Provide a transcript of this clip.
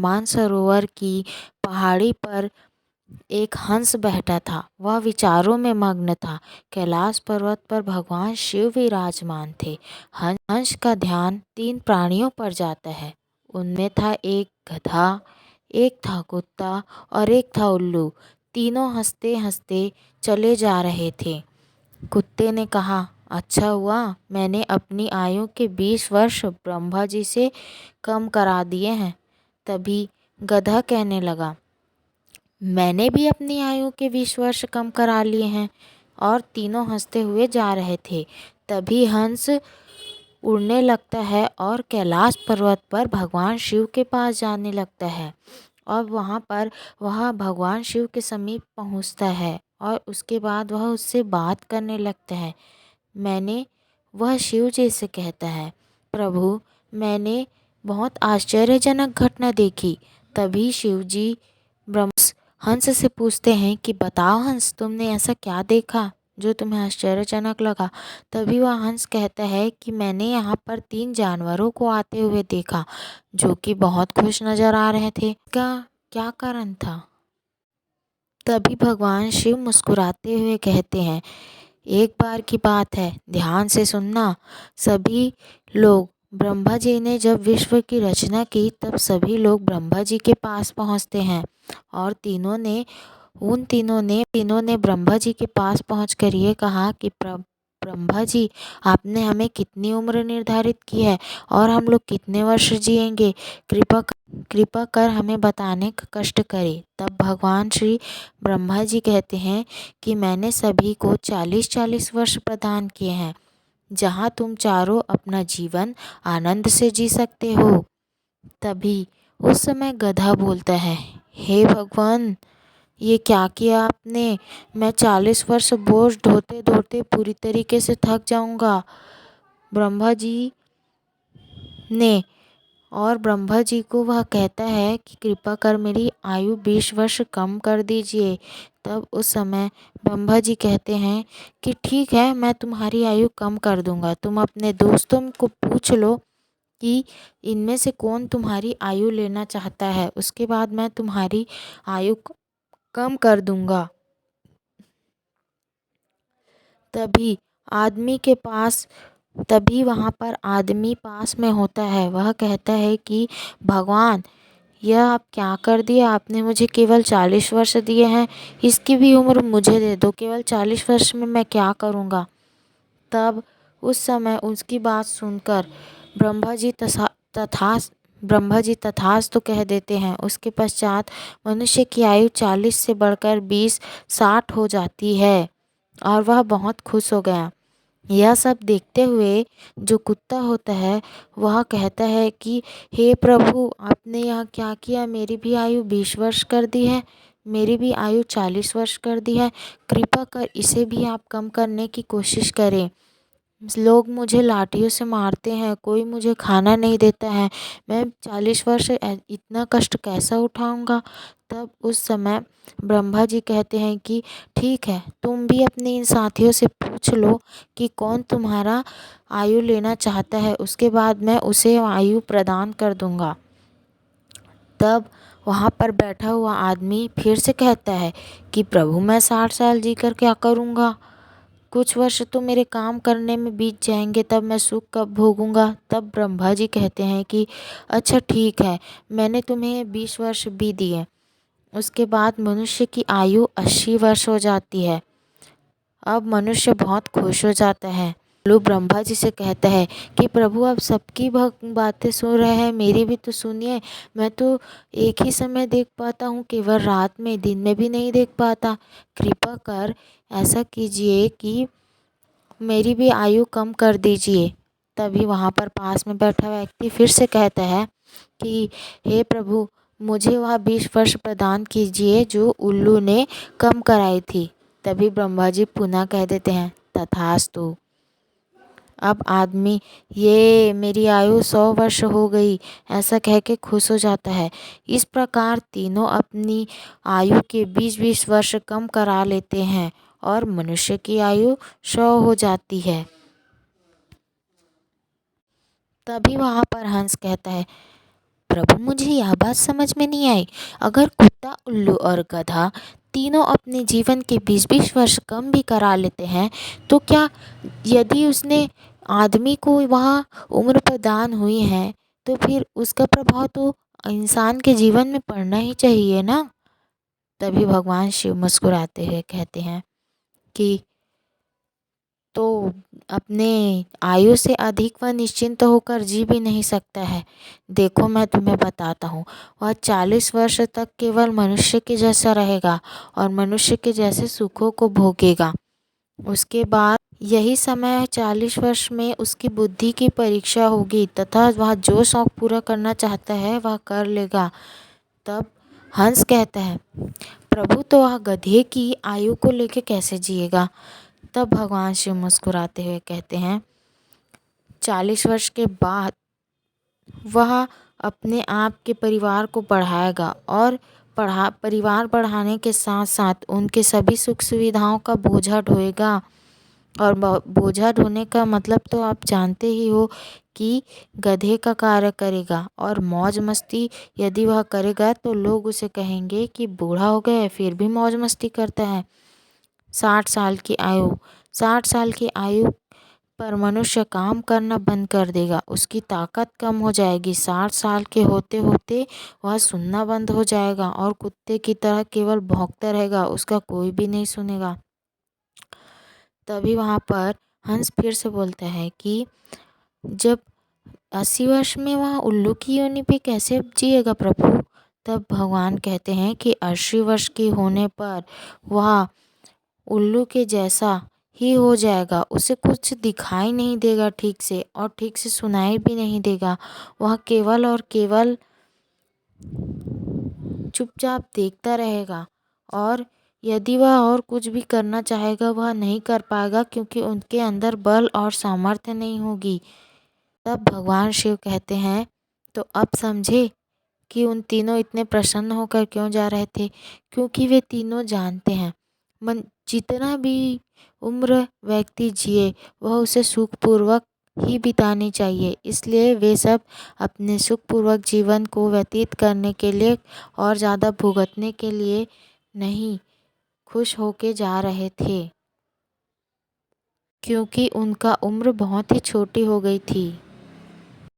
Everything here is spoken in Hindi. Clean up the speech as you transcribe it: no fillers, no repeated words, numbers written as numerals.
मानसरोवर की पहाड़ी पर एक हंस बैठा था। वह विचारों में मग्न था। कैलाश पर्वत पर भगवान शिव विराजमान थे। हंस का ध्यान 3 प्राणियों पर जाता है। उनमें था एक गधा, एक था कुत्ता और एक था उल्लू। तीनों हंसते हंसते चले जा रहे थे। कुत्ते ने कहा, अच्छा हुआ मैंने अपनी आयु के 20 वर्ष ब्रह्मा जी से कम करा दिए हैं। तभी गधा कहने लगा, मैंने भी अपनी आयु के 20 वर्ष कम करा लिए हैं। और तीनों हंसते हुए जा रहे थे। तभी हंस उड़ने लगता है और कैलाश पर्वत पर भगवान शिव के पास जाने लगता है। और वह भगवान शिव के समीप पहुंचता है और उसके बाद वह उससे बात करने लगता है। वह शिव जी से कहता है, प्रभु मैंने बहुत आश्चर्यजनक घटना देखी। तभी शिव जी हंस से पूछते हैं कि बताओ हंस, तुमने ऐसा क्या देखा जो तुम्हें आश्चर्यजनक लगा। तभी वह हंस कहता है कि मैंने यहाँ पर 3 जानवरों को आते हुए देखा जो कि बहुत खुश नजर आ रहे थे। इसका क्या कारण था? तभी भगवान शिव मुस्कुराते हुए कहते हैं, एक बार की बात है, ध्यान से सुनना। सभी लोग ब्रह्मा जी ने जब विश्व की रचना की तब सभी लोग ब्रह्मा जी के पास पहुंचते हैं। और तीनों ने ब्रह्मा जी के पास पहुंचकर ये कहा कि ब्रह्मा जी, आपने हमें कितनी उम्र निर्धारित की है और हम लोग कितने वर्ष जिएंगे, कृपा कर हमें बताने का कष्ट करें। तब भगवान श्री ब्रह्मा जी कहते हैं कि मैंने सभी को 40-40 वर्ष प्रदान किए हैं, जहाँ तुम चारों अपना जीवन आनंद से जी सकते हो। तभी उस समय गधा बोलता है, हे भगवान, ये क्या किया आपने? मैं 40 वर्ष बोझ ढोते ढोते पूरी तरीके से थक जाऊंगा। ब्रह्मा जी ने और ब्रह्मा जी को वह कहता है कि कृपा कर मेरी आयु 20 वर्ष कम कर दीजिए। तब उस समय ब्रह्मा जी कहते हैं कि ठीक है, मैं तुम्हारी आयु कम कर दूंगा। तुम अपने दोस्तों को पूछ लो कि इनमें से कौन तुम्हारी आयु लेना चाहता है, उसके बाद मैं तुम्हारी आयु कम कर दूंगा। तभी वहाँ पर आदमी पास में होता है। वह कहता है कि भगवान, यह आप क्या कर दिया? आपने मुझे केवल 40 वर्ष दिए हैं, इसकी भी उम्र मुझे दे दो। केवल 40 वर्ष में मैं क्या करूँगा? तब उस समय उसकी बात सुनकर ब्रह्मा जी तथास्तु कह देते हैं। उसके पश्चात मनुष्य की आयु 40 से बढ़कर 20-60 हो जाती है और वह बहुत खुश हो गया। यह सब देखते हुए जो कुत्ता होता है वह कहता है कि हे प्रभु, आपने यह क्या किया? मेरी भी आयु 20 वर्ष कर दी है, मेरी भी आयु 40 वर्ष कर दी है। कृपा कर इसे भी आप कम करने की कोशिश करें। लोग मुझे लाठियों से मारते हैं, कोई मुझे खाना नहीं देता है, मैं 40 वर्ष इतना कष्ट कैसा उठाऊंगा? तब उस समय ब्रह्मा जी कहते हैं कि ठीक है, तुम भी अपने इन साथियों से पूछ लो कि कौन तुम्हारा आयु लेना चाहता है, उसके बाद मैं उसे आयु प्रदान कर दूंगा। तब वहाँ पर बैठा हुआ आदमी फिर से कहता है कि प्रभु, मैं 60 साल जीकर क्या करूँगा? कुछ वर्ष तो मेरे काम करने में बीत जाएंगे, तब मैं सुख कब भोगूंगा? तब ब्रह्मा जी कहते हैं कि अच्छा ठीक है, मैंने तुम्हें 20 वर्ष भी दिए। उसके बाद मनुष्य की आयु 80 वर्ष हो जाती है। अब मनुष्य बहुत खुश हो जाता है। लोग ब्रह्मा जी से कहता है कि प्रभु, आप सबकी बातें सुन रहे हैं, मेरी भी तो सुनिए। मैं तो एक ही समय देख पाता हूँ, केवल रात में, दिन में भी नहीं देख पाता। कृपा कर ऐसा कीजिए कि मेरी भी आयु कम कर दीजिए। तभी वहाँ पर पास में बैठा व्यक्ति फिर से कहता है कि हे प्रभु, मुझे वह 20 वर्ष प्रदान कीजिए जो उल्लू ने कम कराई थी। तभी ब्रह्मा जी पुनः कह देते हैं तथास्तु। अब आदमी, ये मेरी आयु 100 वर्ष हो गई, ऐसा कह के खुश हो जाता है। इस प्रकार तीनों अपनी आयु के 20-20 वर्ष कम करा लेते हैं और मनुष्य की आयु 100 हो जाती है। तभी वहाँ पर हंस कहता है, प्रभु, मुझे यह बात समझ में नहीं आई। अगर कुत्ता, उल्लू और गधा तीनों अपने जीवन के 20-20 वर्ष कम भी करा लेते हैं, तो क्या, यदि उसने आदमी को वह उम्र प्रदान हुई है, तो फिर उसका प्रभाव तो इंसान के जीवन में पड़ना ही चाहिए ना। तभी भगवान शिव मुस्कुराते हुए कहते हैं कि तो अपने आयु से अधिक वह निश्चिंत होकर जी भी नहीं सकता है। देखो, मैं तुम्हें बताता हूँ, वह 40 वर्ष तक केवल मनुष्य के जैसा रहेगा और मनुष्य के जैसे सुखों को भोगेगा। उसके बाद यही समय 40 वर्ष में उसकी बुद्धि की परीक्षा होगी तथा वह जो शौक पूरा करना चाहता है वह कर लेगा। तब हंस कहता है, प्रभु, तो वह गधे की आयु को लेकर कैसे जिएगा। तब भगवान शिव मुस्कुराते हुए कहते हैं, 40 वर्ष के बाद वह अपने आप के परिवार को बढ़ाएगा और परिवार बढ़ाने के साथ साथ उनके सभी सुख सुविधाओं का बोझा ढोएगा। और बोझा ढोने का मतलब तो आप जानते ही हो कि गधे का कार्य करेगा। और मौज मस्ती यदि वह करेगा तो लोग उसे कहेंगे कि बूढ़ा हो गया है फिर भी मौज मस्ती करता है। 60 साल की आयु 60 साल की आयु पर मनुष्य काम करना बंद कर देगा, उसकी ताकत कम हो जाएगी। 60 साल के होते होते वह सुनना बंद हो जाएगा और कुत्ते की तरह केवल भौंकता रहेगा, उसका कोई भी नहीं सुनेगा। तभी वहाँ पर हंस फिर से बोलता है कि जब 80 वर्ष में वह उल्लू की योनि पे कैसे जिएगा प्रभु। तब भगवान कहते हैं कि 80 वर्ष की होने पर वह उल्लू के जैसा ही हो जाएगा, उसे कुछ दिखाई नहीं देगा ठीक से और ठीक से सुनाई भी नहीं देगा। वह केवल और केवल चुपचाप देखता रहेगा और यदि वह और कुछ भी करना चाहेगा वह नहीं कर पाएगा, क्योंकि उनके अंदर बल और सामर्थ्य नहीं होगी। तब भगवान शिव कहते हैं, तो अब समझे कि उन तीनों इतने प्रसन्न होकर क्यों जा रहे थे। क्योंकि वे तीनों जानते हैं, मन जितना भी उम्र व्यक्ति जिए वह उसे सुखपूर्वक ही बितानी चाहिए। इसलिए वे सब अपने सुखपूर्वक जीवन को व्यतीत करने के लिए और ज़्यादा भुगतने के लिए नहीं, खुश होके जा रहे थे, क्योंकि उनका उम्र बहुत ही छोटी हो गई थी।